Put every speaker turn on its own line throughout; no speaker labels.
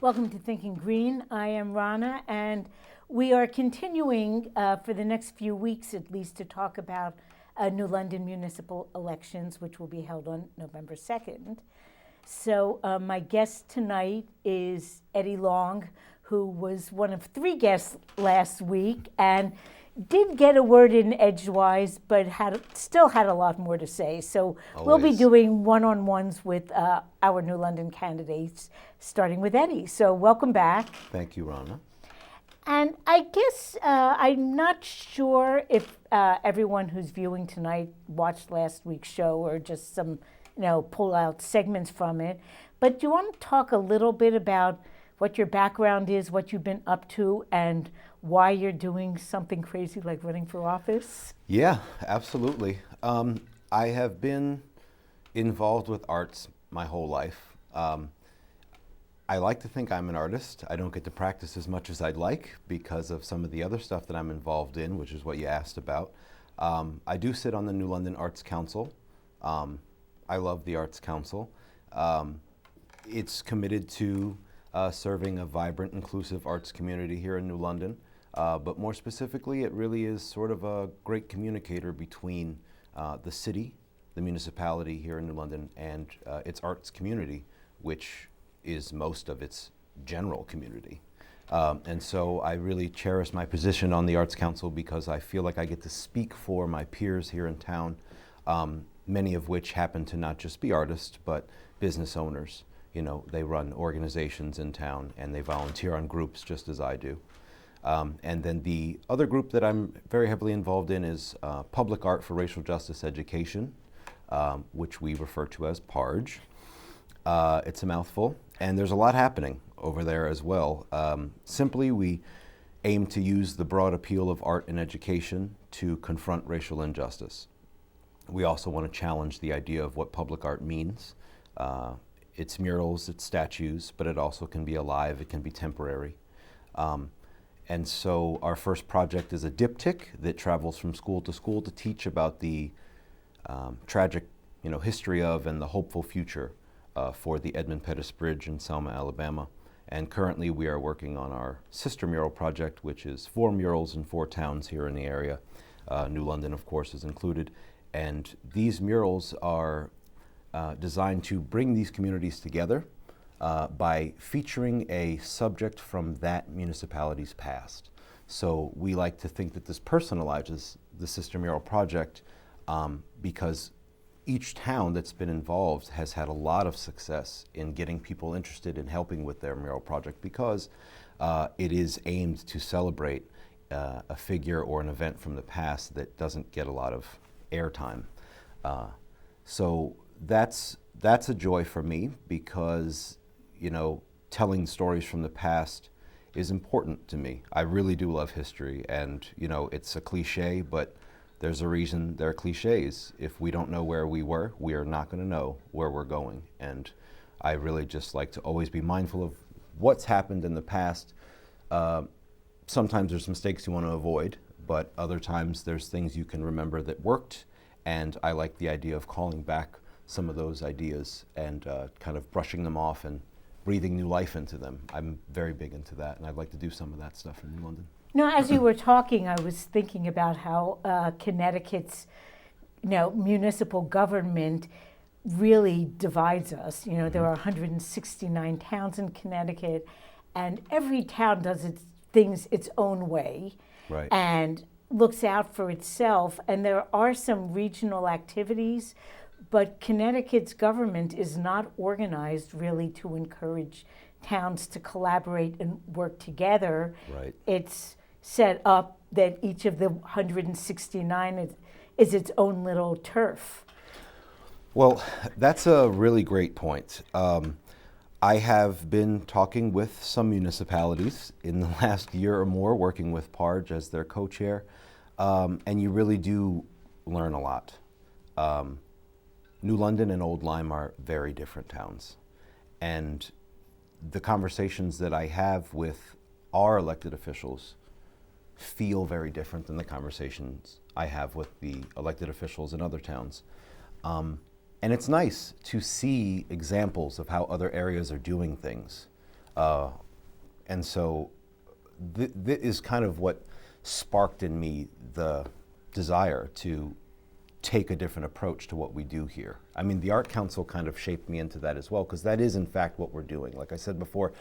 Welcome to Thinking Green. I am Rana, and we are continuing for the next few weeks at least to talk about New London municipal elections, which will be held on November 2nd. So my guest tonight is Eddie Long, who was one of three guests last week and did get a word in edgewise, but still had a lot more to say. So we'll be doing one-on-ones with our New London candidates, starting with Eddie. So welcome back.
Thank you, Rana.
And I guess I'm not sure if everyone who's viewing tonight watched last week's show or just some, pull out segments from it. But do you want to talk a little bit about what your background is, what you've been up to, and why you're doing something crazy like running for office?
Yeah, absolutely. I have been involved with arts my whole life. I like to think I'm an artist. I don't get to practice as much as I'd like because of some of the other stuff that I'm involved in, which is what you asked about. I do sit on the New London Arts Council. I love the Arts Council. It's committed to serving a vibrant, inclusive arts community here in New London. But more specifically, it really is sort of a great communicator between the city, the municipality here in New London, and its arts community, which is most of its general community. And so I really cherish my position on the Arts Council because I feel like I get to speak for my peers here in town, many of which happen to not just be artists, but business owners. They run organizations in town and they volunteer on groups just as I do. And then the other group that I'm very heavily involved in is Public Art for Racial Justice Education, which we refer to as PARJ. It's a mouthful, and there's a lot happening over there as well. Simply, we aim to use the broad appeal of art and education to confront racial injustice. We also want to challenge the idea of what public art means. It's murals, it's statues, but it also can be alive, it can be temporary. And so our first project is a diptych that travels from school to teach about the tragic history of and the hopeful future for the Edmund Pettus Bridge in Selma, Alabama. And currently we are working on our sister mural project, which is 4 murals in 4 towns here in the area. New London, of course, is included. And these murals are designed to bring these communities together by featuring a subject from that municipality's past. So we like to think that this personalizes the Sister Mural project because each town that's been involved has had a lot of success in getting people interested in helping with their mural project because it is aimed to celebrate a figure or an event from the past that doesn't get a lot of airtime. So that's a joy for me because telling stories from the past is important to me. I really do love history, and it's a cliche, but there's a reason they're cliches. If we don't know where we were, we are not going to know where we're going. And I really just like to always be mindful of what's happened in the past. Sometimes there's mistakes you want to avoid, but other times there's things you can remember that worked. And I like the idea of calling back some of those ideas and kind of brushing them off and breathing new life into them. I'm very big into that, and I'd like to do some of that stuff in New London.
As you were talking, I was thinking about how Connecticut's, municipal government really divides us. There are 169 towns in Connecticut, and every town does things its own way,
right,
and looks out for itself. And there are some regional activities, but Connecticut's government is not organized really to encourage towns to collaborate and work together.
Right.
It's set up that each of the 169 is its own little turf.
Well, that's a really great point. I have been talking with some municipalities in the last year or more, working with PARJ as their co-chair, and you really do learn a lot. New London and Old Lyme are very different towns, and the conversations that I have with our elected officials feel very different than the conversations I have with the elected officials in other towns. And it's nice to see examples of how other areas are doing things. And so this is kind of what sparked in me the desire to take a different approach to what we do here. I mean, the Art Council kind of shaped me into that as well, because that is in fact what we're doing. Like I said before,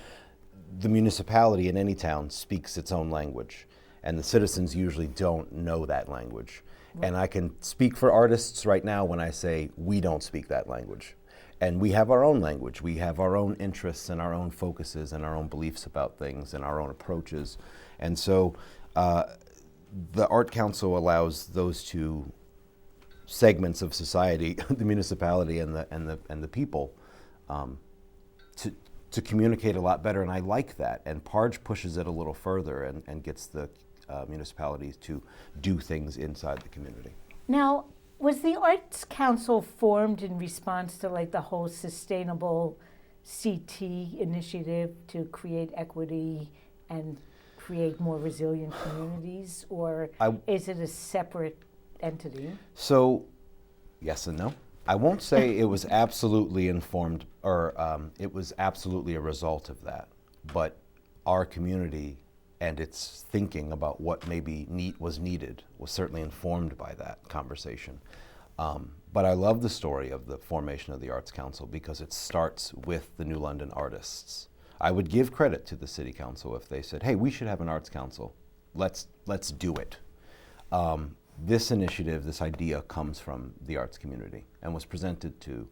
the municipality in any town speaks its own language, and the citizens usually don't know that language. Right. And I can speak for artists right now when I say we don't speak that language. And we have our own language. We have our own interests and our own focuses and our own beliefs about things and our own approaches. And so the Art Council allows those two segments of society, the municipality and the people, to communicate a lot better, and I like that. And Parge pushes it a little further and gets the municipalities to do things inside the community.
Now, was the Arts Council formed in response to like the whole sustainable CT initiative to create equity and create more resilient communities, or is it a separate entity?
So, yes and no. I won't say it was absolutely informed, or it was absolutely a result of that, but our community and its thinking about what maybe was needed was certainly informed by that conversation. But I love the story of the formation of the Arts Council because it starts with the New London artists. I would give credit to the City Council if they said, hey, we should have an Arts Council. Let's do it. This initiative, this idea comes from the arts community and was presented to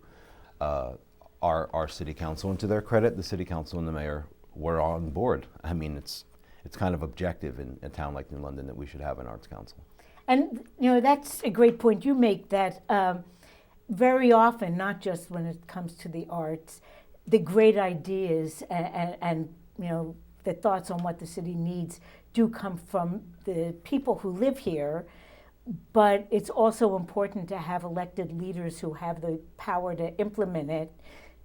our City Council. And to their credit, the City Council and the mayor were on board. I mean, it's kind of objective in a town like New London that we should have an Arts Council.
And, you know, that's a great point you make, that very often, not just when it comes to the arts, the great ideas and you know, the thoughts on what the city needs do come from the people who live here, but it's also important to have elected leaders who have the power to implement it,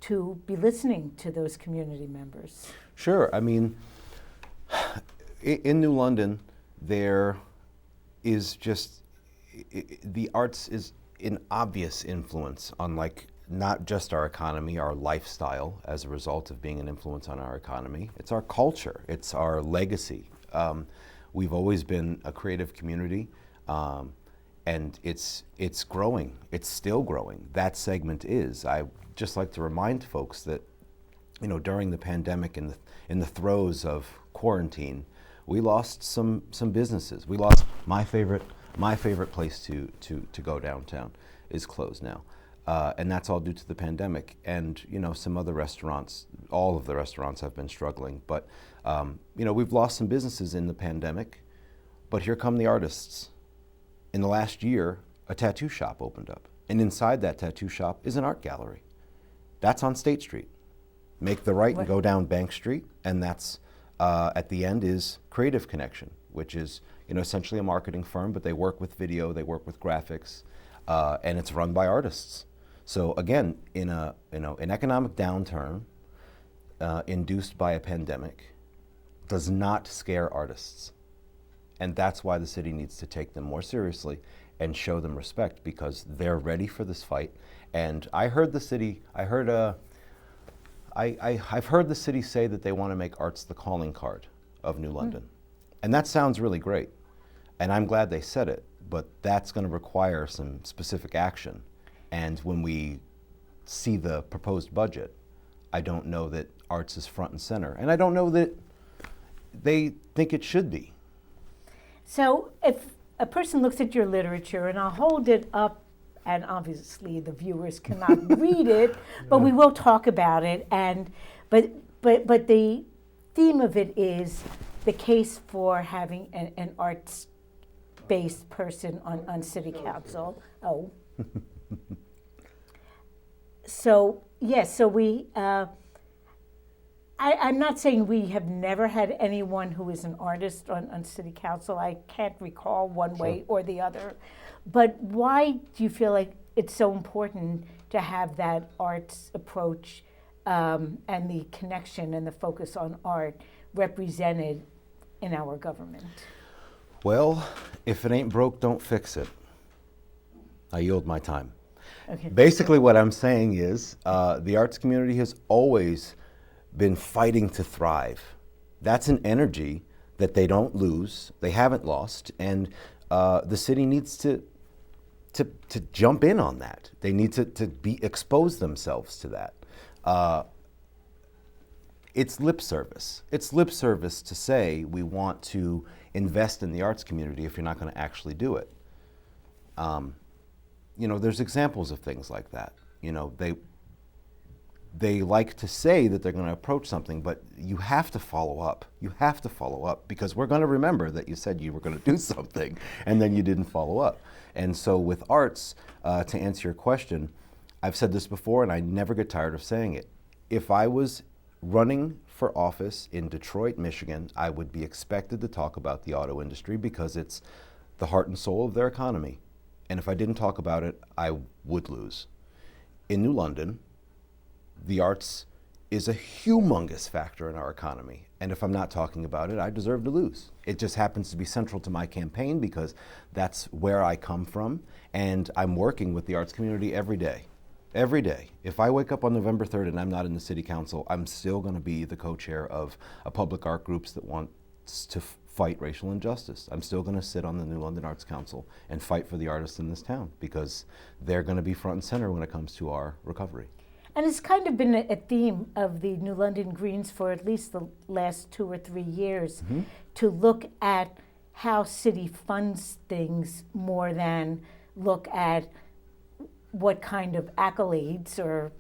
to be listening to those community members.
Sure. I mean, in New London, there is just, the arts is an obvious influence on, like, not just our economy, our lifestyle as a result of being an influence on our economy. It's our culture, it's our legacy. We've always been a creative community, and it's growing, it's still growing. That segment is. I just like to remind folks that, you know, during the pandemic, in the throes of quarantine, we lost some businesses. We lost my favorite place to go downtown is closed now. And that's all due to the pandemic. And, you know, some other restaurants, all of the restaurants have been struggling. But, you know, we've lost some businesses in the pandemic, but here come the artists. In the last year, a tattoo shop opened up. And inside that tattoo shop is an art gallery. That's on State Street. Make the right and go down Bank Street, and that's, at the end is Creative Connection, which is, you know, essentially a marketing firm, but they work with video, they work with graphics, and it's run by artists. So again, in an economic downturn induced by a pandemic does not scare artists. And that's why the city needs to take them more seriously and show them respect, because they're ready for this fight. And I heard the city, I've heard the city say that they want to make arts the calling card of New London. And that sounds really great. And I'm glad they said it, but that's going to require some specific action. And when we see the proposed budget, I don't know that arts is front and center. And I don't know that they think it should be.
So if a person looks at your literature, and I'll hold it up, and obviously the viewers cannot read it, but we will talk about it. And but the theme of it is the case for having an arts-based person on city council. Oh. So yes, so we. I'm not saying we have never had anyone who is an artist on city council. I can't recall one way or the other. But why do you feel like it's so important to have that arts approach and the connection and the focus on art represented in our government?
Well, if it ain't broke, don't fix it. I yield my time.
Okay.
Basically what I'm saying is the arts community has always been fighting to thrive. That's an energy that they don't lose, they haven't lost, and the city needs to jump in on that. They need to expose themselves to that. It's lip service. It's lip service to say we want to invest in the arts community if you're not going to actually do it. There's examples of things like that. They like to say that they're going to approach something, but you have to follow up. You have to follow up because we're going to remember that you said you were going to do something and then you didn't follow up. And so with arts, to answer your question, I've said this before and I never get tired of saying it. If I was running for office in Detroit, Michigan, I would be expected to talk about the auto industry because it's the heart and soul of their economy. And if I didn't talk about it, I would lose. In New London, the arts is a humongous factor in our economy. And if I'm not talking about it, I deserve to lose. It just happens to be central to my campaign because that's where I come from. And I'm working with the arts community every day. Every day. If I wake up on November 3rd and I'm not in the city council, I'm still going to be the co-chair of a public art groups that wants to fight racial injustice. I'm still going to sit on the New London Arts Council and fight for the artists in this town because they're going to be front and center when it comes to our recovery.
And it's kind of been a theme of the New London Greens for at least the last 2 or 3 years, to look at how city funds things more than look at what kind of accolades or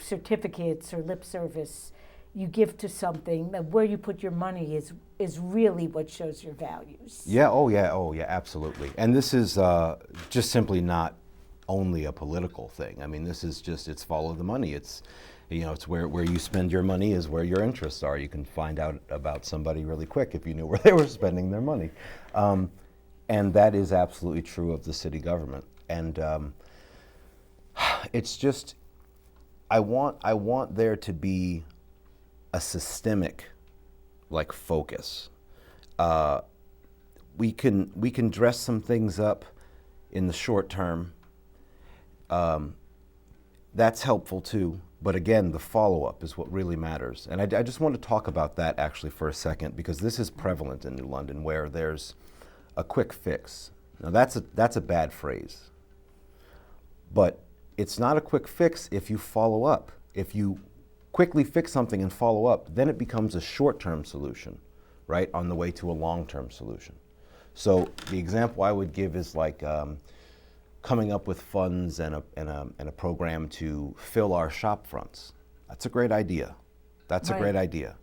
certificates or lip service you give to something. That where you put your money is really what shows your values.
Yeah, absolutely. And this is just simply not only a political thing. I mean, this is just, it's follow the money. It's where you spend your money is where your interests are. You can find out about somebody really quick if you knew where they were spending their money. And that is absolutely true of the city government. And it's just, I want there to be a systemic focus. We can dress some things up in the short term. That's helpful too, but again, the follow-up is what really matters. And I just want to talk about that actually for a second, because this is prevalent in New London, where there's a quick fix. Now that's a bad phrase, but it's not a quick fix if you follow up. If you quickly fix something and follow up, then it becomes a short-term solution, right, on the way to a long-term solution. So the example I would give is coming up with funds and a program to fill our shop fronts. That's a great idea. That's a great idea.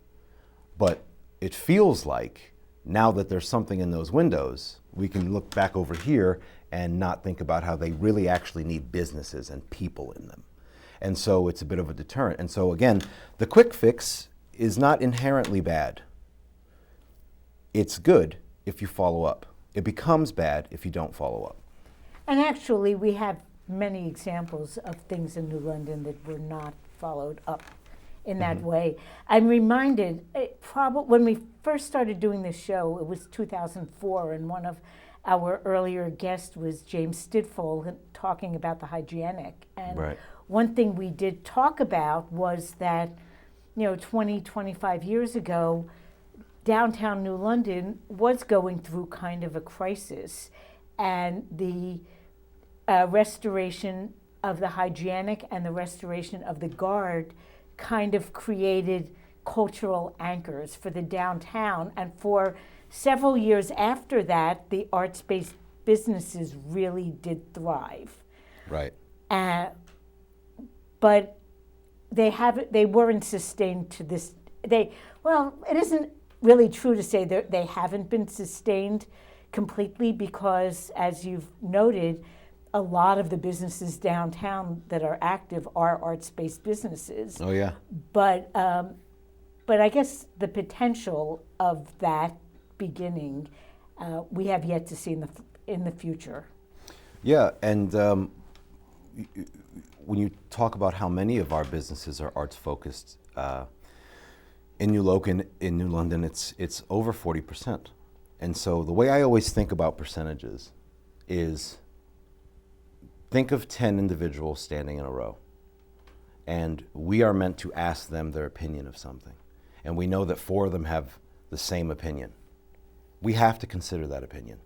But it feels like now that there's something in those windows, we can look back over here and not think about how they really actually need businesses and people in them. And so it's a bit of a deterrent. And so again, the quick fix is not inherently bad. It's good if you follow up. It becomes bad if you don't follow up.
And actually, we have many examples of things in New London that were not followed up in that way. I'm reminded, when we first started doing this show, it was 2004, and one of our earlier guests was James Stidfall talking about the hygienic. And one thing we did talk about was that, 20, 25 years ago, downtown New London was going through kind of a crisis. And the restoration of the hygienic and the restoration of the guard kind of created cultural anchors for the downtown. And for several years after that, the arts-based businesses really did thrive.
Right.
But they weren't sustained to this. It isn't really true to say that they haven't been sustained completely, because, as you've noted, a lot of the businesses downtown that are active are arts-based businesses.
Oh yeah.
But I guess the potential of that beginning, we have yet to see in the future. Yeah,
and when you talk about how many of our businesses are arts-focused, in New London, it's over 40%. And so the way I always think about percentages is, think of 10 individuals standing in a row. and we are meant to ask them their opinion of something. And we know that 4 of them have the same opinion. We have to consider that opinion.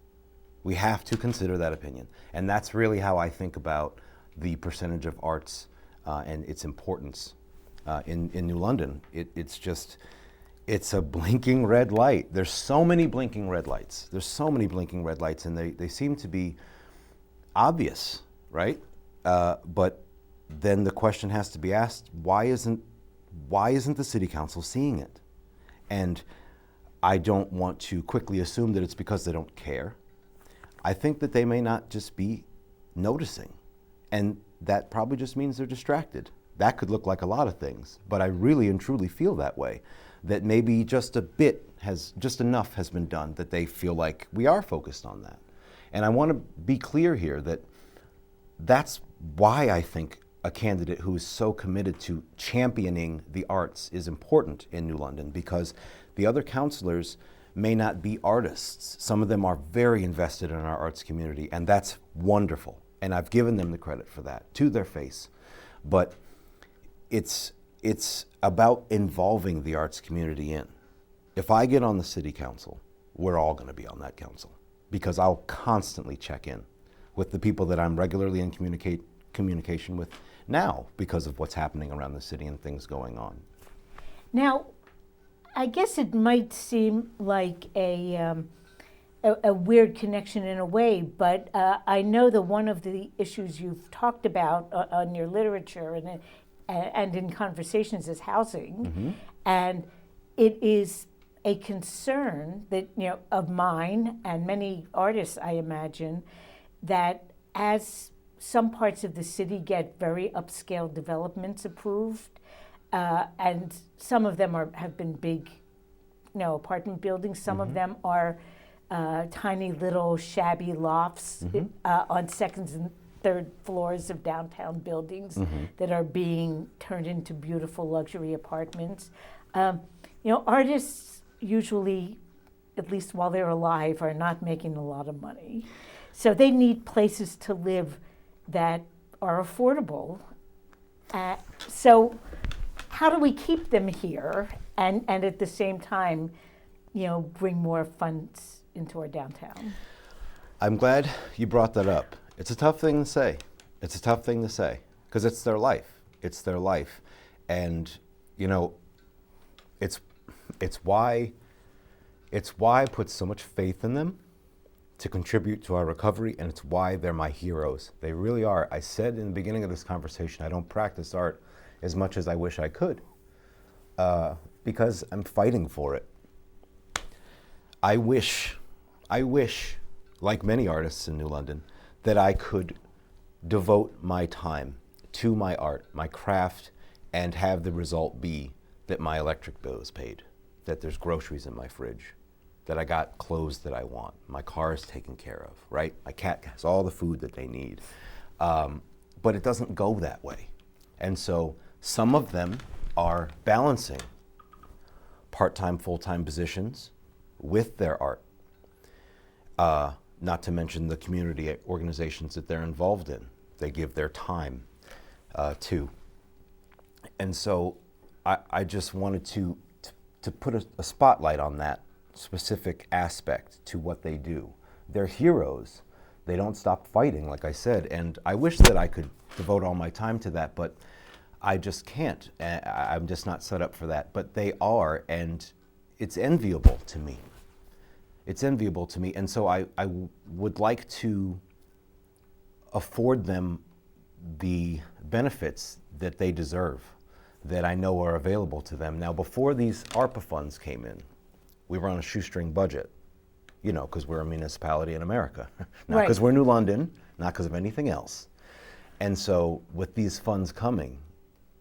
We have to consider that opinion. And that's really how I think about the percentage of arts and its importance in New London. It's a blinking red light. There's so many blinking red lights. And they seem to be obvious, right? But then the question has to be asked, why isn't the city council seeing it? And I don't want to quickly assume that it's because they don't care. I think that they may not just be noticing, and that probably just means they're distracted. That could look like a lot of things, but I really and truly feel that way, that maybe just enough has been done that they feel like we are focused on that. And I want to be clear here that that's why I think a candidate who is so committed to championing the arts is important in New London, because the other councilors may not be artists. Some of them are very invested in our arts community, and that's wonderful. And I've given them the credit for that, to their face. But it's about involving the arts community in. If I get on the city council, we're all going to be on that council, because I'll constantly check in with the people that I'm regularly in communication with now because of what's happening around the city and things going on.
Now, I guess it might seem like a weird connection in a way, but I know that one of the issues you've talked about on your literature and in conversations is housing,
Mm-hmm.
and it is a concern that of mine and many artists, I imagine, that as some parts of the city get very upscale developments approved, and some of them have been big, apartment buildings. Some of them are tiny little shabby lofts on second and third floors of downtown buildings that are being turned into beautiful luxury apartments. Artists usually, at least while they're alive, are not making a lot of money. So they need places to live that are affordable. So how do we keep them here and at the same time, bring more funds into our downtown?
I'm glad you brought that up. It's a tough thing to say. Because it's their life. And, it's why I put so much faith in them to contribute to our recovery, and it's why they're my heroes. They really are. I said in the beginning of this conversation, I don't practice art as much as I wish I could, because I'm fighting for it. I wish, like many artists in New London, that I could devote my time to my art, my craft, and have the result be that my electric bill is paid, that there's groceries in my fridge, that I got clothes that I want, my car is taken care of, right? My cat has all the food that they need. But it doesn't go that way. And so some of them are balancing part-time, full-time positions with their art, not to mention the community organizations that they're involved in. They give their time to. And so I just wanted to put a spotlight on that specific aspect to what they do. They're heroes. They don't stop fighting, like I said, and I wish that I could devote all my time to that, but I just can't. I'm just not set up for that. But they are, and it's enviable to me. And so I would like to afford them the benefits that they deserve, that I know are available to them. Now, before these ARPA funds came in, we were on a shoestring budget, because we're a municipality in America. Not because we're New London, not because of anything else. And so with these funds coming,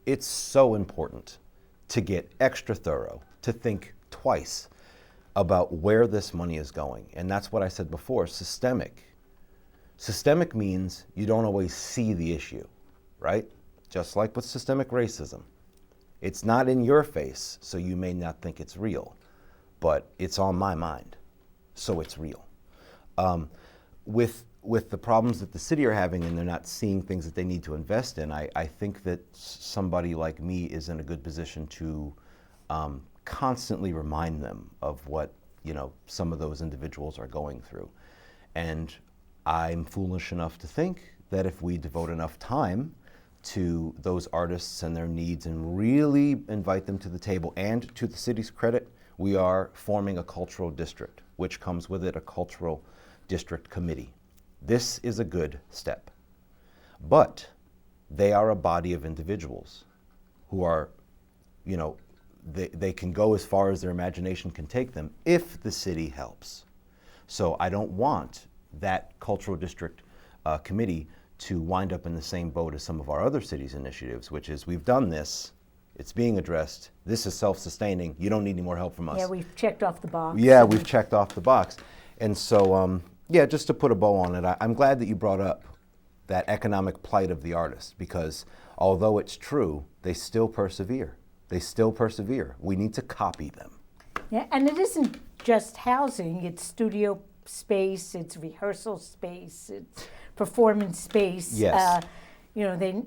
it's so important to get extra thorough, to think twice about where this money is going. And that's what I said before, systemic. Systemic means you don't always see the issue, right? Just like with systemic racism. It's not in your face, so you may not think it's real, but it's on my mind, so it's real. with the problems that the city are having and they're not seeing things that they need to invest in, I think that somebody like me is in a good position to constantly remind them of what, you know, some of those individuals are going through. And I'm foolish enough to think that if we devote enough time to those artists and their needs and really invite them to the table, and to the city's credit, we are forming a cultural district, which comes with it a cultural district committee. This is a good step. But they are a body of individuals who are, you know, they can go as far as their imagination can take them if the city helps. So I don't want that cultural district committee to wind up in the same boat as some of our other cities' initiatives, which is, we've done this, it's being addressed, this is self-sustaining, you don't need any more help from us.
Yeah, we've checked off the box.
Yeah, we've checked off the box. And so, yeah, just to put a bow on it, I'm glad that you brought up that economic plight of the artist, because although it's true, they still persevere. They still persevere. We need to copy them.
Yeah, and it isn't just housing, it's studio space, it's rehearsal space, it's performance space.
Yes.
You know,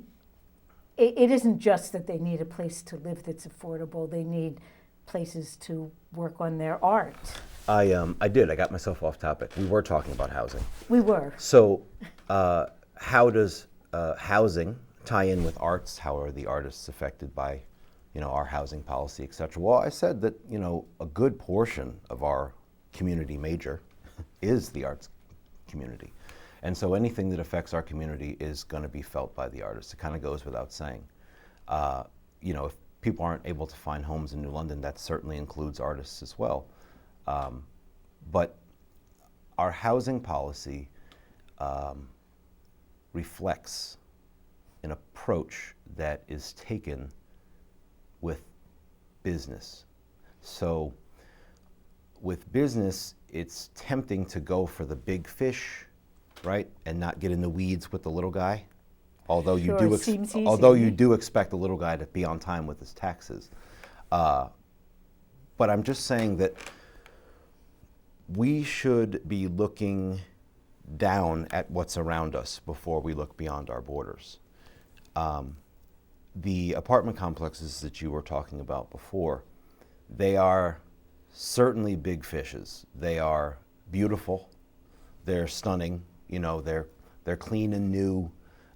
it isn't just that they need a place to live that's affordable, they need places to work on their art.
I got myself off topic. We were talking about housing.
We were.
So how does housing tie in with arts? How are the artists affected by, you know, our housing policy, et cetera? Well, I said that, you know, a good portion of our community major is the arts community. And so anything that affects our community is going to be felt by the artists. It kind of goes without saying. You know, if people aren't able to find homes in New London, that certainly includes artists as well. But our housing policy reflects an approach that is taken with business. So with business, it's tempting to go for the big fish, right, and not get in the weeds with the little guy. Although you
Sure,
do,
seems easy.
although you do expect the little guy to be on time with his taxes. But I'm just saying that we should be looking down at what's around us before we look beyond our borders. The apartment complexes that you were talking about before, they are certainly big fishes. They are beautiful. They're stunning. You know, they're clean and new.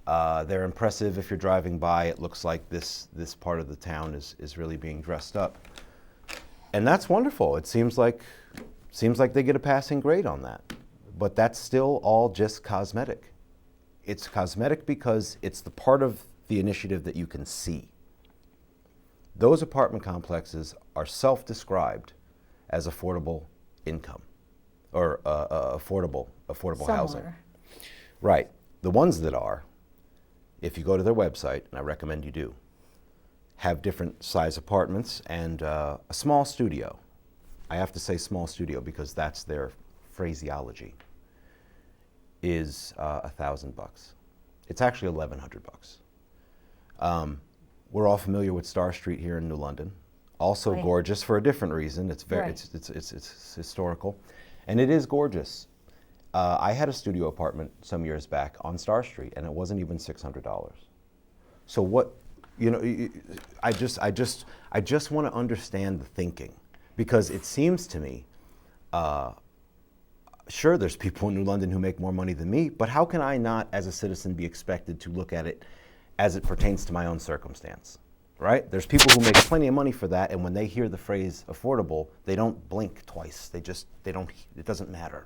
They're impressive if you're driving by. It looks like this part of the town is really being dressed up. And that's wonderful. It seems like they get a passing grade on that. But that's still all just cosmetic. It's cosmetic because it's the part of the initiative that you can see. Those apartment complexes are self-described as affordable income or affordable housing.
Somewhere.
Right. The ones that are, if you go to their website, and I recommend you do, have different size apartments and a small studio. I have to say small studio because that's their phraseology, is $1,000. It's actually $1,100. We're all familiar with Star Street here in New London. Also
Right.
gorgeous for a different reason. It's very,
Right.
it's historical, and it is gorgeous. I had a studio apartment some years back on Star Street, and it wasn't even $600. So what, you know, I just want to understand the thinking, because it seems to me, sure, there's people in New London who make more money than me, but how can I not, as a citizen, be expected to look at it as it pertains to my own circumstance, right? There's people who make plenty of money for that, and when they hear the phrase affordable, they don't blink twice. They don't, it doesn't matter.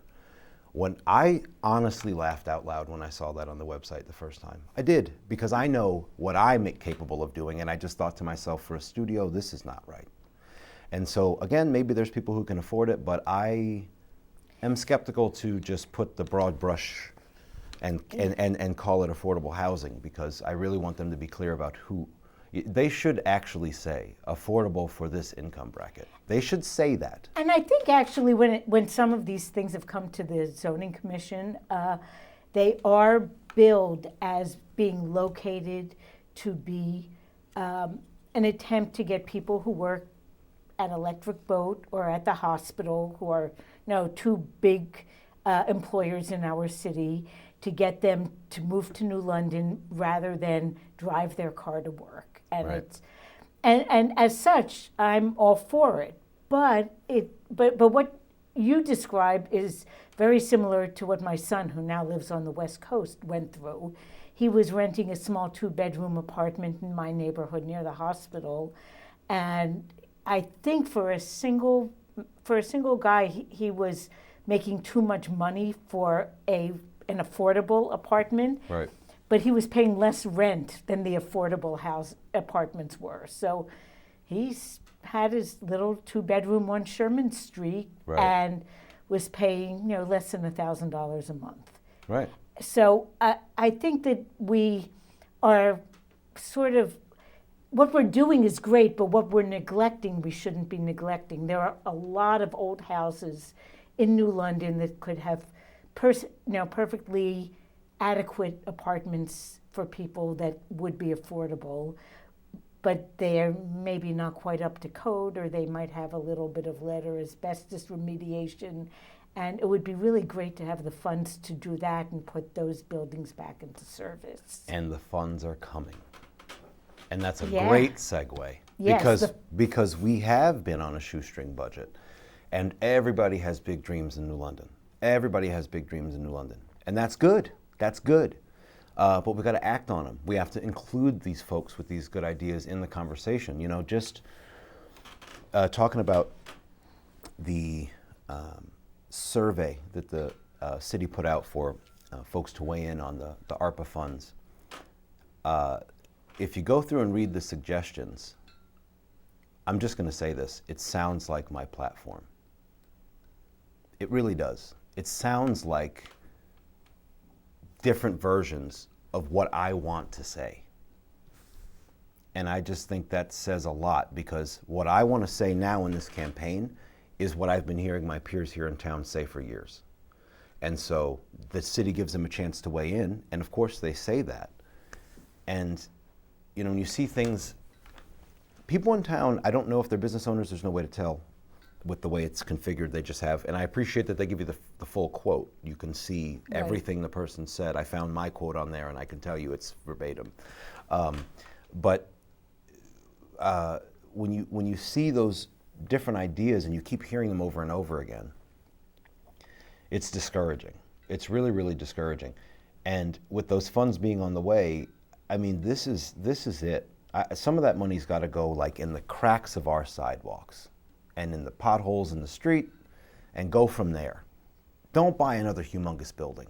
When I honestly laughed out loud when I saw that on the website the first time. I did, because I know what I'm capable of doing, and I just thought to myself, for a studio, this is not right. And so, again, maybe there's people who can afford it, but I am skeptical to just put the broad brush and call it affordable housing, because I really want them to be clear about who. They should actually say affordable for this income bracket. They should say that.
And I think actually when some of these things have come to the zoning commission, they are billed as being located to be an attempt to get people who work at Electric Boat or at the hospital, who are two big employers in our city to get them to move to New London rather than drive their car to work. And
Right.
it's and as such, I'm all for it. But what you described is very similar to what my son, who now lives on the West Coast, went through. He was renting a small 2-bedroom apartment in my neighborhood near the hospital, and I think for a single guy, he was making too much money for an affordable apartment.
Right.
But he was paying less rent than the affordable apartments were. So he's had his little 2-bedroom on Sherman Street,
Right.
and was paying less than $1,000 a month.
Right.
So I think that we are sort of, what we're doing is great, but what we're neglecting, we shouldn't be neglecting. There are a lot of old houses in New London that could have perfectly adequate apartments for people that would be affordable, but they're maybe not quite up to code, or they might have a little bit of lead or asbestos remediation. And it would be really great to have the funds to do that and put those buildings back into service.
And the funds are coming. And that's a
Yeah.
great segue.
Yes,
Because we have been on a shoestring budget. And everybody has big dreams in New London. Everybody has big dreams in New London. And that's good. That's good. But we've got to act on them. We have to include these folks with these good ideas in the conversation. Just talking about the survey that the city put out for folks to weigh in on the ARPA funds. If you go through and read the suggestions, I'm just going to say this, it sounds like my platform. It really does. It sounds like different versions of what I want to say. And I just think that says a lot, because what I want to say now in this campaign is what I've been hearing my peers here in town say for years. And so the city gives them a chance to weigh in, and of course they say that. And when you see things, people in town, I don't know if they're business owners, there's no way to tell with the way it's configured, they just have, and I appreciate that they give you the full quote. You can see
Right.
everything the person said. I found my quote on there, and I can tell you it's verbatim. But when you see those different ideas and you keep hearing them over and over again, it's discouraging. It's really, really discouraging. And with those funds being on the way, I mean, this is it. Some of that money's got to go like in the cracks of our sidewalks and in the potholes in the street, and go from there. Don't buy another humongous building.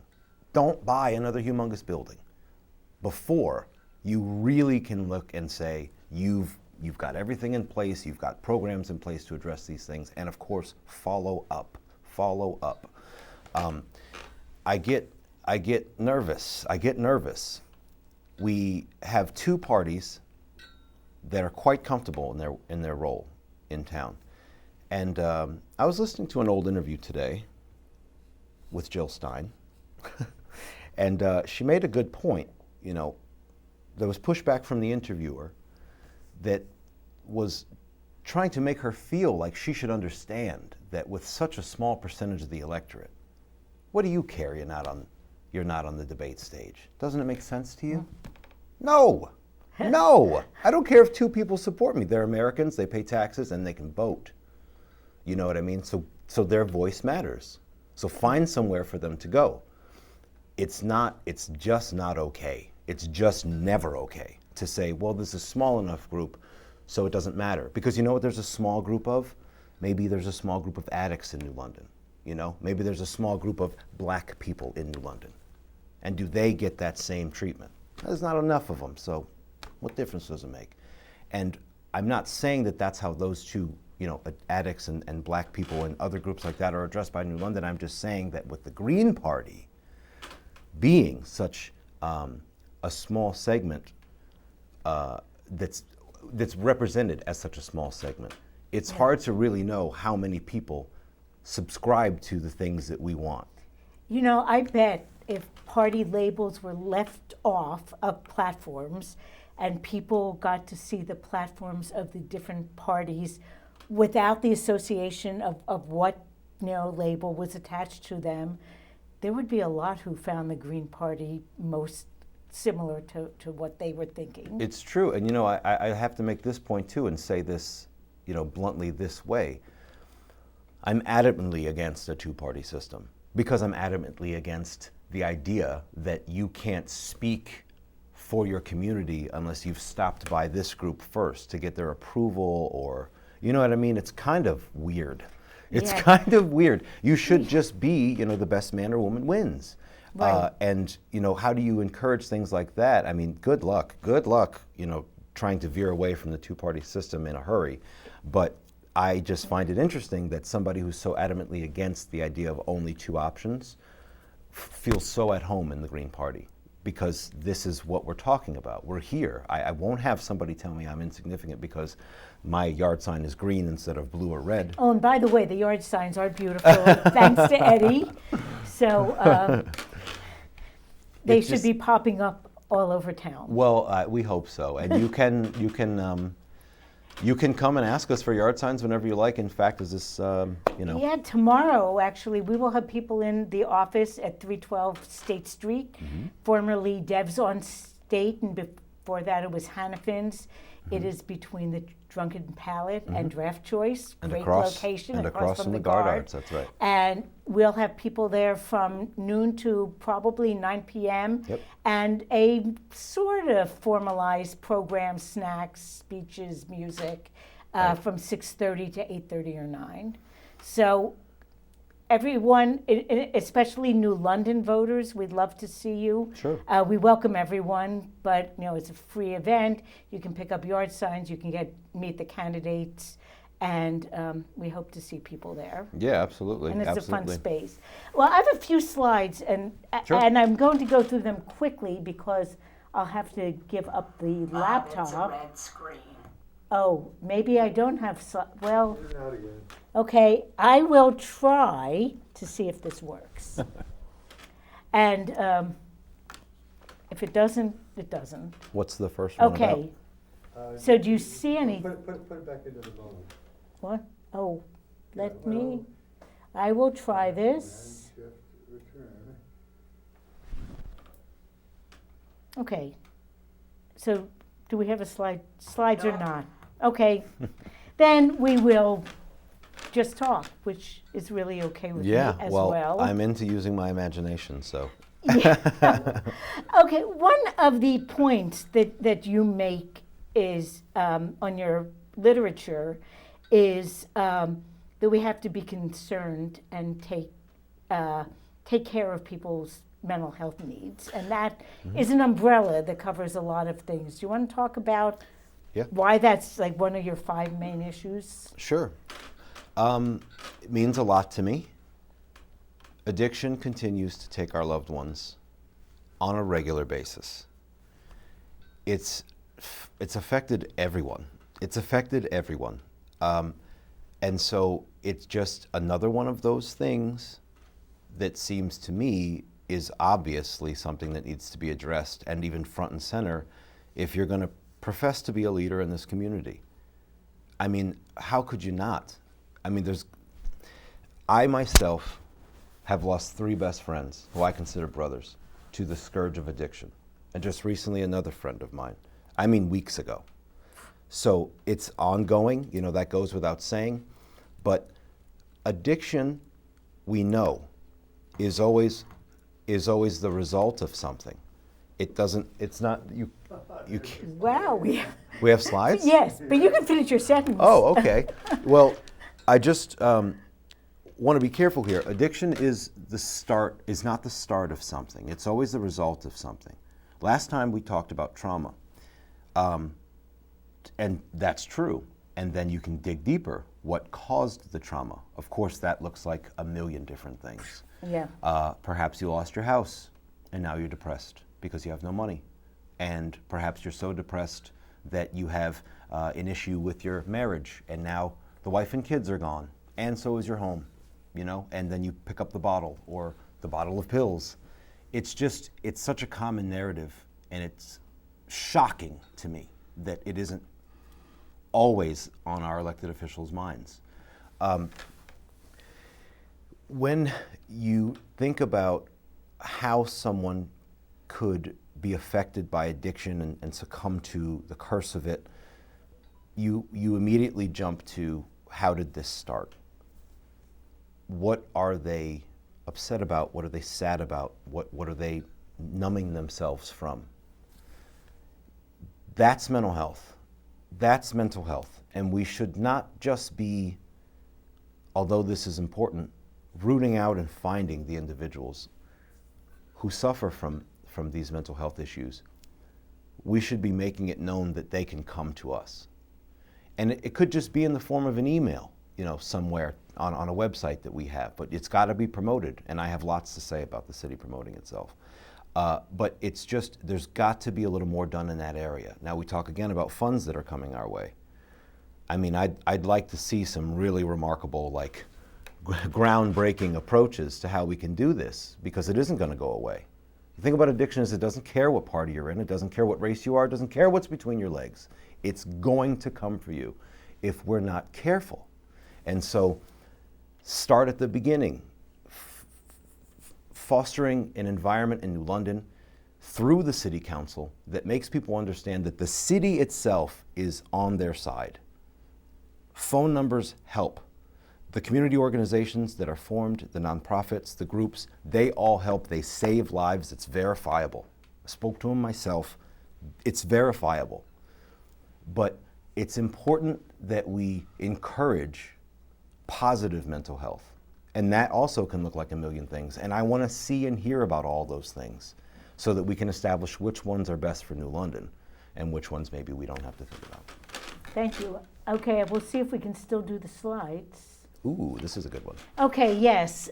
Don't buy another humongous building before you really can look and say, you've got everything in place, you've got programs in place to address these things, and of course, follow up. Follow up. I get nervous. We have two parties that are quite comfortable in their role in town. And I was listening to an old interview today with Jill Stein, and she made a good point. There was pushback from the interviewer that was trying to make her feel like she should understand that with such a small percentage of the electorate, what do you care you're not on the debate stage? Doesn't it make sense to you? No. No. I don't care if 2 people support me. They're Americans, they pay taxes, and they can vote. You know what I mean? So their voice matters. So find somewhere for them to go. It's just not okay. It's just never okay to say, well, this is a small enough group, so it doesn't matter. Because you know what there's a small group of? Maybe there's a small group of addicts in New London. Maybe there's a small group of black people in New London. And do they get that same treatment? There's not enough of them, so what difference does it make? And I'm not saying that that's how those two, addicts and black people and other groups like that are addressed by New London. I'm just saying that with the Green Party being such a small segment that's represented as such a small segment, it's hard to really know how many people subscribe to the things that we want.
I bet if party labels were left off of platforms and people got to see the platforms of the different parties without the association of what label was attached to them, there would be a lot who found the Green Party most similar to what they were thinking.
It's true, and I have to make this point too and say this, bluntly this way. I'm adamantly against a two-party system because I'm adamantly against the idea that you can't speak for your community unless you've stopped by this group first to get their approval, or, you know what I mean? It's kind of weird. It's kind of weird. You should just be, the best man or woman wins.
Right.
And, how do you encourage things like that? I mean, good luck, trying to veer away from the two-party system in a hurry. But I just find it interesting that somebody who's so adamantly against the idea of only two options feels so at home in the Green Party, because this is what we're talking about. We're here. I won't have somebody tell me I'm insignificant because my yard sign is green instead of blue or red.
Oh, and by the way, the yard signs are beautiful, thanks to Eddie. So they should be popping up all over town.
Well, we hope so. And you can come and ask us for yard signs whenever you like. In fact, is this,
Yeah, tomorrow, actually, we will have people in the office at 312 State Street, formerly Devs on State, and before that it was Hannafin's. It is between the Drunken Palate and Draft Choice.
And
great
across,
location.
and across from the Guard Arts, that's right.
And we'll have people there from noon to probably 9 p.m.
Yep.
And a sort of formalized program, snacks, speeches, music, from 6:30 to 8:30 or 9. So everyone, especially New London voters, we'd love to see you.
Sure.
We welcome everyone, but it's a free event. You can pick up yard signs. You can meet the candidates, and we hope to see people there.
Yeah, absolutely.
And it's
absolutely.
a fun space. Well, I have a few slides, and
Sure.
and I'm going to go through them quickly because I'll have to give up the
It's a
laptop.
red screen.
Oh, maybe I don't have well. Okay, I will try to see if this works. And if it doesn't, it doesn't.
What's the first one about?
Okay. So do you see any?
Put it back into the bone.
What? Oh, let me. I will try this.
Shift, return.
Okay. So do we have a slides or not? Okay. Then we will just talk, which is really okay with me as well.
I'm into using my imagination, so.
Yeah. Okay, one of the points that you make is on your literature is that we have to be concerned and take care of people's mental health needs, and that is an umbrella that covers a lot of things. Do you want to talk about why that's like one of your 5 main issues?
Sure. It means a lot to me. Addiction continues to take our loved ones on a regular basis. It's affected everyone. It's affected everyone. And so it's just another one of those things that seems to me is obviously something that needs to be addressed, and even front and center if you're going to profess to be a leader in this community. I mean, how could you not? I mean, I myself have lost 3 best friends who I consider brothers to the scourge of addiction. And just recently, another friend of mine, weeks ago. So it's ongoing, that goes without saying. But addiction, we know, is always the result of something. It's not, you
Wow.
we have slides?
Yes, but you can finish your sentence.
Oh, okay. Well, I just want to be careful here. Addiction is not the start of something. It's always the result of something. Last time we talked about trauma, and that's true. And then you can dig deeper. What caused the trauma? Of course, that looks like a million different things.
Yeah.
Perhaps you lost your house, and now you're depressed because you have no money. And perhaps you're so depressed that you have an issue with your marriage, and now the wife and kids are gone, and so is your home, and then you pick up the bottle or the bottle of pills. It's such a common narrative, and it's shocking to me that it isn't always on our elected officials' minds. When you think about how someone could be affected by addiction and succumb to the curse of it, you immediately jump to, how did this start? What are they upset about? What are they sad about? What are they numbing themselves from? That's mental health. That's mental health. And we should not just be, although this is important, rooting out and finding the individuals who suffer from these mental health issues. We should be making it known that they can come to us. And it could just be in the form of an email, somewhere on a website that we have, but it's got to be promoted. And I have lots to say about the city promoting itself. But it's just, there's got to be a little more done in that area. Now we talk again about funds that are coming our way. I mean, I'd like to see some really remarkable, like, groundbreaking approaches to how we can do this, because it isn't going to go away. The thing about addiction is it doesn't care what party you're in, it doesn't care what race you are, it doesn't care what's between your legs. It's going to come for you if we're not careful. And so start at the beginning, fostering an environment in New London through the city council that makes people understand that the city itself is on their side. Phone numbers help. The community organizations that are formed, the nonprofits, the groups, they all help. They save lives. It's verifiable. I spoke to them myself. It's verifiable. But it's important that we encourage positive mental health. And that also can look like a million things. And I want to see and hear about all those things so that we can establish which ones are best for New London and which ones maybe we don't have to think about.
Thank you. Okay, we'll see if we can still do the slides.
Ooh, this is a good one.
Okay, yes.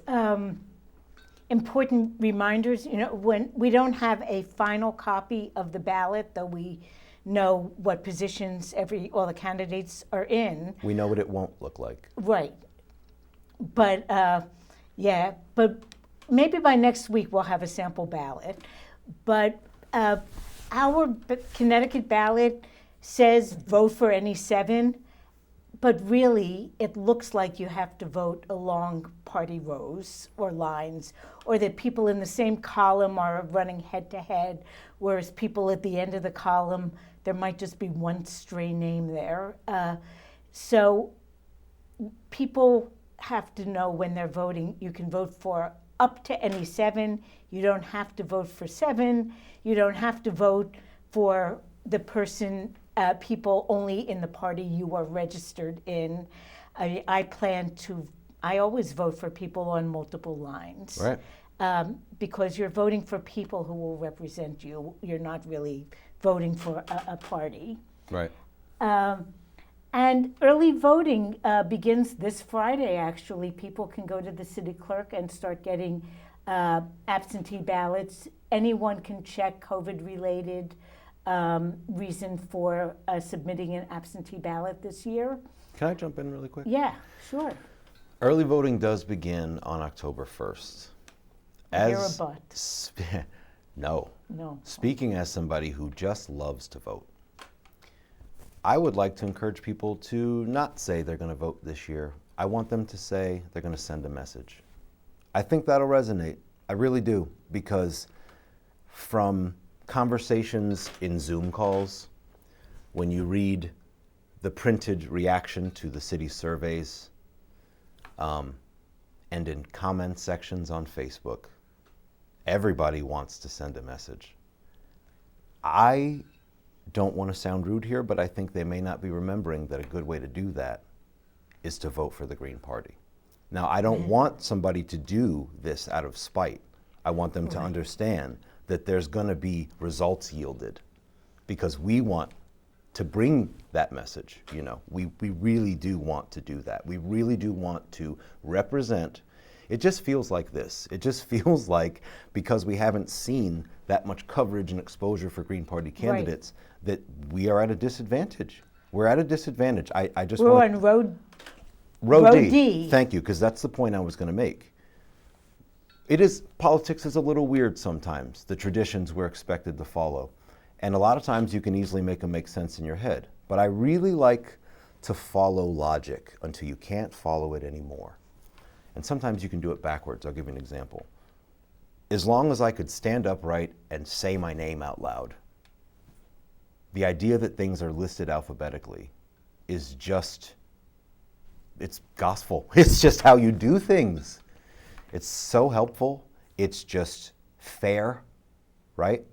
Important reminders, when we don't have a final copy of the ballot, though we know what positions all the candidates are in.
We know what it won't look like.
Right. But, but maybe by next week we'll have a sample ballot. But our Connecticut ballot says vote for any 7. But really, it looks like you have to vote along party rows or lines, or that people in the same column are running head to head, whereas people at the end of the column, there might just be one stray name there. So people have to know when they're voting, you can vote for up to any 7. You don't have to vote for 7. You don't have to vote for the person, people only in the party you are registered in. I always vote for people on multiple lines.
Right.
Because you're voting for people who will represent you. You're not really voting for a party.
Right.
And early voting begins this Friday, actually. People can go to the city clerk and start getting absentee ballots. Anyone can check COVID-related reason for submitting an absentee ballot this year.
Can I jump in really quick?
Yeah, sure.
Early voting does begin on October 1st.
You're a butt.
No.
No.
Speaking as somebody who just loves to vote, I would like to encourage people to not say they're going to vote this year. I want them to say they're going to send a message. I think that'll resonate. I really do, because from conversations in Zoom calls, when you read the printed reaction to the city surveys, and in comment sections on Facebook, everybody wants to send a message. I don't want to sound rude here, but I think they may not be remembering that a good way to do that is to vote for the Green Party. Now, I don't want somebody to do this out of spite. I want them to understand that there's going to be results yielded, because we want to bring that message. We really do want to do that. We really do want to represent. It just feels like this. It just feels like, because we haven't seen that much coverage and exposure for Green Party candidates, that we are at a disadvantage. We're at a disadvantage. I just
We're
want
on road
D. Thank you, because that's the point I was going to make. Politics is a little weird sometimes, the traditions we're expected to follow. And a lot of times you can easily make them make sense in your head. But I really like to follow logic until you can't follow it anymore. And sometimes you can do it backwards. I'll give you an example. as long as I could stand upright and say my name out loud, the idea that things are listed alphabetically is just, it's gospel. It's just how you do things. It's so helpful. It's just fair, right?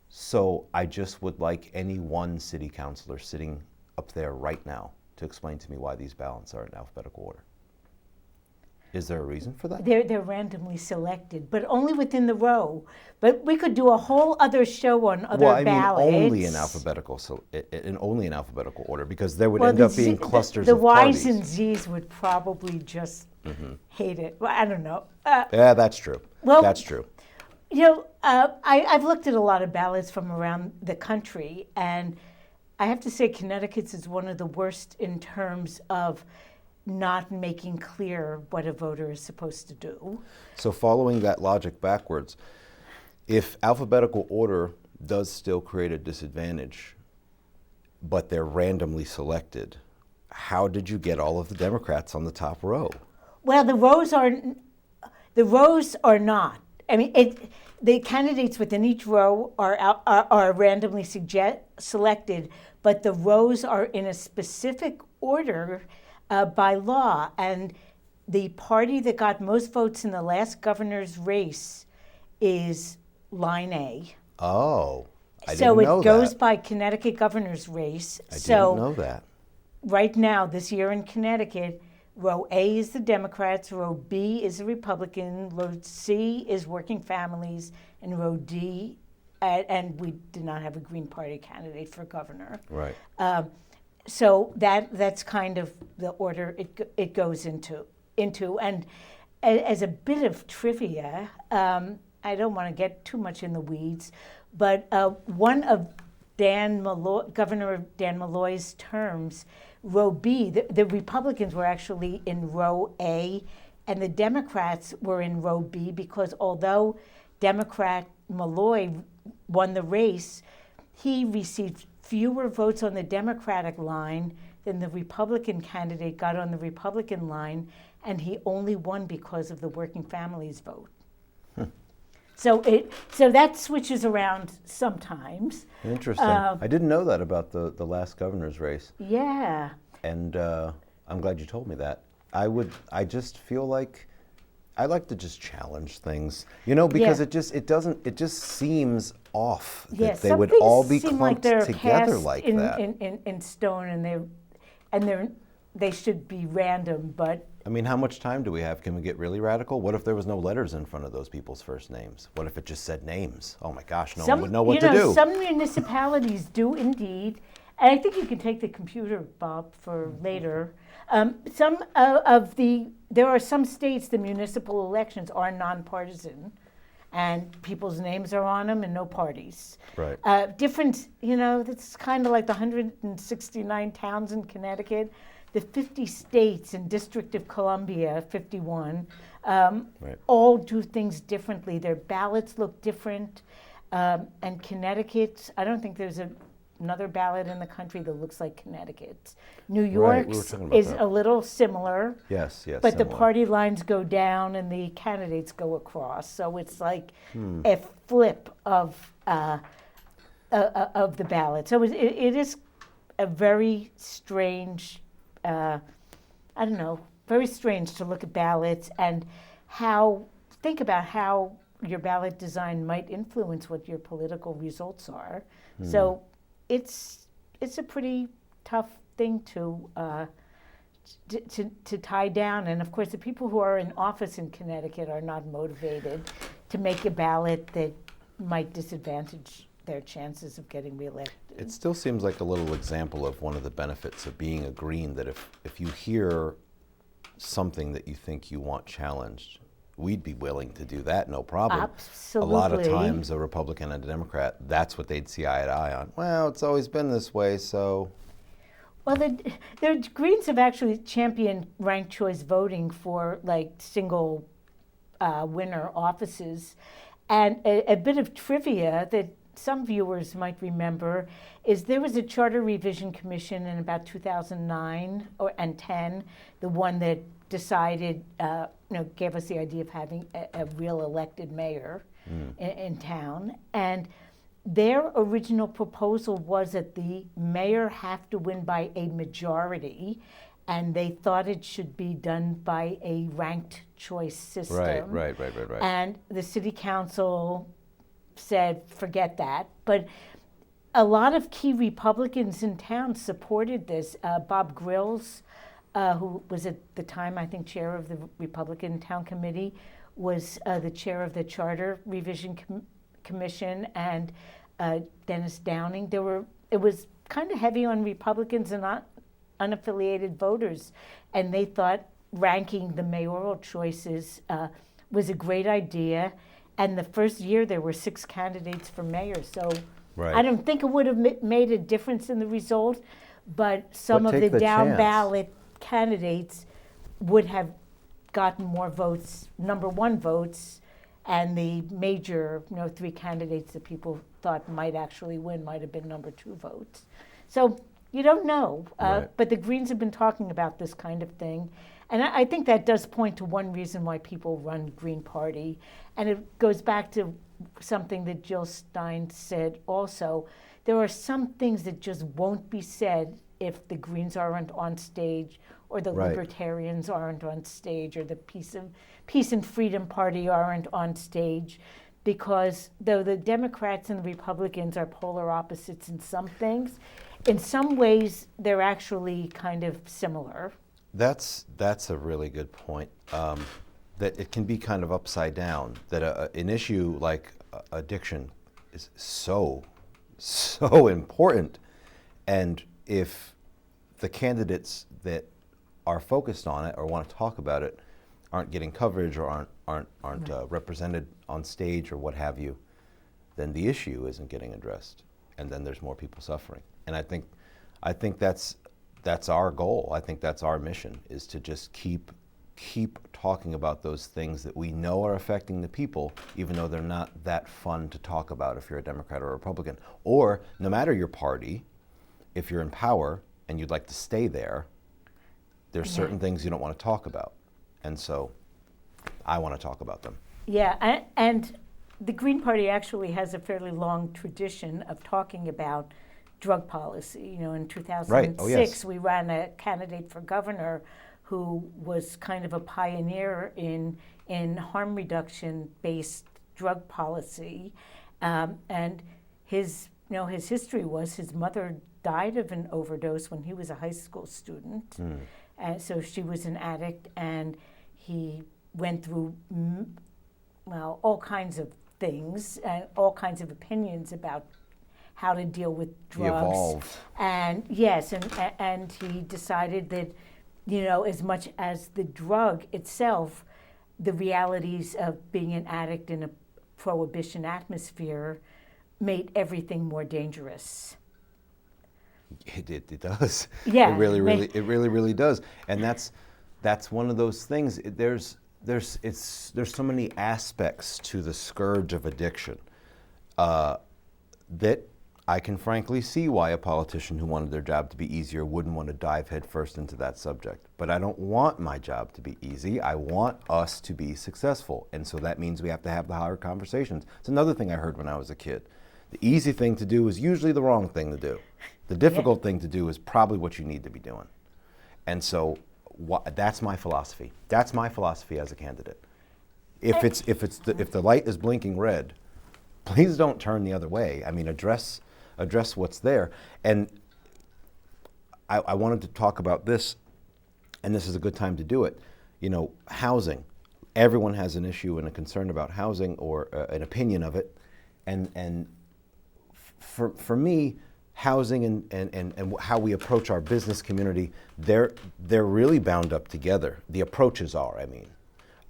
So I just would like any one city councilor sitting up there right now to explain to me why these ballots are in alphabetical order. Is there a reason for that?
They're randomly selected, but only within the row. But we could do a whole other show on other
Well, I mean,
ballots.
only in alphabetical, only in alphabetical order, because there would end up being clusters
the
of
Y's
parties.
and Z's would probably just hate it. Well, I don't know.
Yeah, that's true.
Well,
That's true.
You know, I've looked at a lot of ballots from around the country, and I have to say Connecticut's is one of the worst in terms of not making clear what a voter is supposed to do.
So following that logic backwards, if alphabetical order does still create a disadvantage, but they're randomly selected, how did you get all of the Democrats on the top row?
Well, the rows are not. I mean, the candidates within each row are randomly selected, but the rows are in a specific order by law. And the party that got most votes in the last governor's race is line A.
Oh, I
So
didn't know
it goes
that.
by Connecticut governor's race.
I
So
didn't know that.
right now, this year in Connecticut, row A is the Democrats, row B is the Republican, row C is working families, and row D, and we did not have a Green Party candidate for governor.
Right.
So that's kind of the order it goes into. And as a bit of trivia, I don't want to get too much in the weeds, but one of Governor Dan Malloy's terms, row B, the Republicans were actually in row A, and the Democrats were in row B, because although Democrat Malloy won the race, he received fewer votes on the Democratic line than the Republican candidate got on the Republican line, and he only won because of the working families vote. So that switches around sometimes.
Interesting. I didn't know that about the last governor's race,
Yeah.
and I'm glad you told me that. I just feel like I like to just challenge things, because
Yeah.
it just seems off that
Yeah,
they would
some
all
things
be
seem like
clumped
they're
together
cast
like
in,
that.
in stone, and they should be random, but
I mean, how much time do we have? Can we get really radical? What if there was no letters in front of those people's first names? What if it just said names? Oh my gosh, no one would know what to do.
Some municipalities do indeed, and I think you can take the computer, Bob, for later. There are some states the municipal elections are nonpartisan, and people's names are on them and no parties.
Right.
It's kind of like the 169 towns in Connecticut, the 50 states and District of Columbia, 51,
Right.
all do things differently. Their ballots look different. And Connecticut, I don't think there's another ballot in the country that looks like Connecticut's. New
Right, we were
York's
talking about
is
that.
a little similar.
Yes,
But the
similar.
party lines go down and the candidates go across. So it's like
Hmm.
a flip of the ballot. So it is a very strange, very strange to look at ballots and think about how your ballot design might influence what your political results are. So it's a pretty tough thing to tie down. And of course, the people who are in office in Connecticut are not motivated to make a ballot that might disadvantage their chances of getting reelected.
It still seems like a little example of one of the benefits of being a Green, that if you hear something that you think you want challenged, we'd be willing to do that, no problem.
Absolutely.
A lot of times, a Republican and a Democrat, that's what they'd see eye to eye on. Well, it's always been this way, so.
Well, the Greens have actually championed ranked choice voting for like single winner offices. And a bit of trivia that some viewers might remember is there was a Charter Revision Commission in about 2009 and 10, the one that decided, gave us the idea of having a real elected mayor in town. And their original proposal was that the mayor have to win by a majority, and they thought it should be done by a ranked choice system.
Right.
And the city council said, forget that. But a lot of key Republicans in town supported this. Bob Grills, who was at the time, I think, chair of the Republican Town Committee, was the chair of the Charter Revision Commission, and Dennis Downing. It was kind of heavy on Republicans and not unaffiliated voters, and they thought ranking the mayoral choices was a great idea. And the first year there were 6 candidates for mayor, so
Right.
I don't think it would have made a difference in the result, but some
But
of
take
the
the
down
chance.
ballot candidates would have gotten more votes, number 1 votes, and the major, 3 candidates that people thought might actually win might have been number 2 votes. So you don't know,
Right.
but the Greens have been talking about this kind of thing. And I think that does point to one reason why people run Green Party. And it goes back to something that Jill Stein said also. There are some things that just won't be said if the Greens aren't on stage, or the
Right.
Libertarians aren't on stage, or the Peace and Freedom Party aren't on stage. Because though the Democrats and the Republicans are polar opposites in some things, in some ways they're actually kind of similar.
That's a really good point. That it can be kind of upside down. That an issue like addiction is so important, and if the candidates that are focused on it or want to talk about it aren't getting coverage or aren't represented on stage or what have you, then the issue isn't getting addressed, and then there's more people suffering. And I think that's our goal. I think that's our mission, is to just keep talking about those things that we know are affecting the people, even though they're not that fun to talk about if you're a Democrat or a Republican. Or no matter your party, if you're in power and you'd like to stay there, there's certain things you don't want to talk about. And so I want to talk about them.
Yeah, and the Green Party actually has a fairly long tradition of talking about drug policy. In 2006,
Right. Oh, yes.
we ran a candidate for governor who was kind of a pioneer in harm reduction-based drug policy, and his history was his mother died of an overdose when he was a high school student, and so she was an addict, and he went through all kinds of things and all kinds of opinions about how to deal with drugs.
He evolved.
And yes, and he decided that, as much as the drug itself, the realities of being an addict in a prohibition atmosphere made everything more dangerous.
It does.
Yeah,
It really does. And that's one of those things. There's so many aspects to the scourge of addiction that I can frankly see why a politician who wanted their job to be easier wouldn't want to dive headfirst into that subject. But I don't want my job to be easy. I want us to be successful. And so that means we have to have the hard conversations. It's another thing I heard when I was a kid. The easy thing to do is usually the wrong thing to do. The difficult thing to do is probably what you need to be doing. And so that's my philosophy. That's my philosophy as a candidate. If the light is blinking red, please don't turn the other way. I mean, address what's there. And I wanted to talk about this, and this is a good time to do it. Housing. Everyone has an issue and a concern about housing, or an opinion of it. And for me, housing and how we approach our business community, they're really bound up together. The approaches are,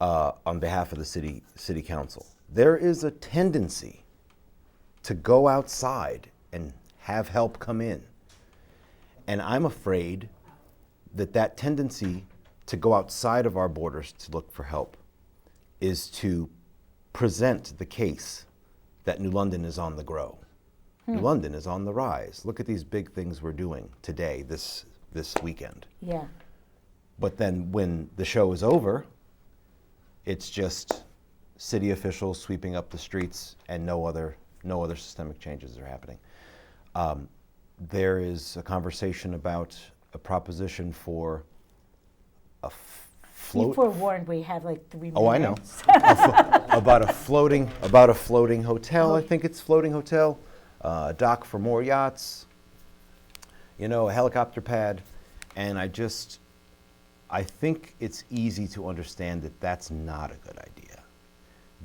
on behalf of the city council. There is a tendency to go outside and have help come in. And I'm afraid that tendency to go outside of our borders to look for help is to present the case that New London is on the grow. New London is on the rise. Look at these big things we're doing today, this weekend.
Yeah.
But then when the show is over, it's just city officials sweeping up the streets and no other systemic changes are happening. There is a conversation about a proposition for a
Be
float.
forewarned, we have like 3 minutes.
Oh, I know. About a floating hotel. I think it's floating hotel, a dock for more yachts, a helicopter pad. And I think it's easy to understand that that's not a good idea.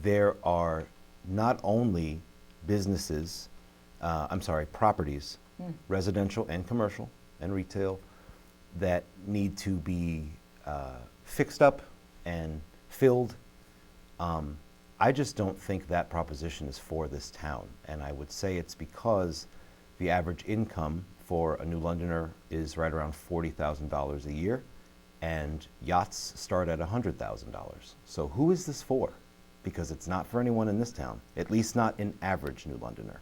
There are not only properties, residential and commercial and retail, that need to be fixed up and filled. I just don't think that proposition is for this town. And I would say it's because the average income for a New Londoner is right around $40,000 a year, and yachts start at $100,000. So who is this for? Because it's not for anyone in this town, at least not an average New Londoner.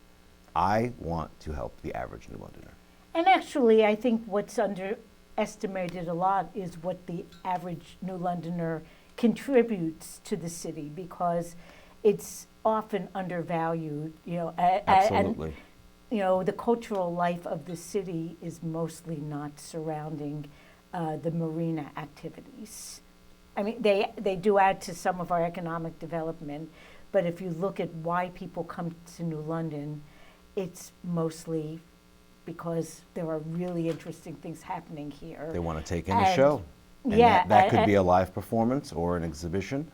I want to help the average New Londoner.
And actually, I think what's underestimated a lot is what the average New Londoner contributes to the city, because it's often undervalued,
Absolutely.
and the cultural life of the city is mostly not surrounding the marina activities. I mean, they do add to some of our economic development, but if you look at why people come to New London, it's mostly because there are really interesting things happening here.
They want to take in a show. And that could be a live performance or an exhibition.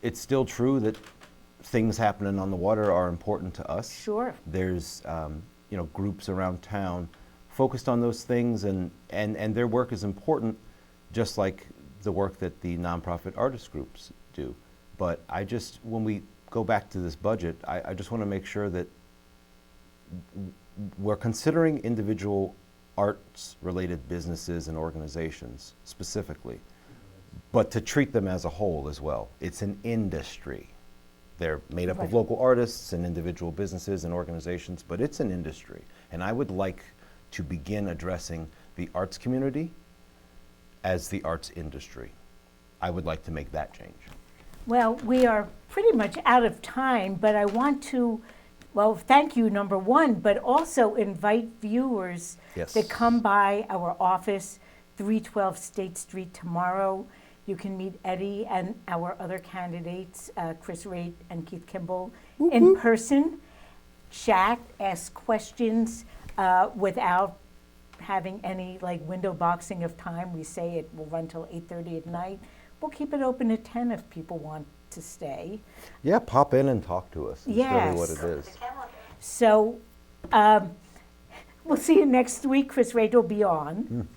It's still true that things happening on the water are important to us.
Sure.
There's groups around town focused on those things, and their work is important, just like the work that the nonprofit artist groups do. But when we go back to this budget, I just want to make sure that we're considering individual arts-related businesses and organizations specifically, but to treat them as a whole as well. It's an industry. They're made up of local artists and individual businesses and organizations, but it's an industry. And I would like to begin addressing the arts community as the arts industry. I would like to make that change.
Well, we are pretty much out of time, but I want to, thank you, number one, but also invite viewers to come by our office, 312 State Street tomorrow. You can meet Eddie and our other candidates, Chris Raitt and Keith Kimball, in person, chat, ask questions without having any window boxing of time. We say it will run till 8:30 at night. We'll keep it open at 10 if people want to stay.
Yeah, pop in and talk to us. That's really what it is.
So we'll see you next week. Chris Raitt will be on.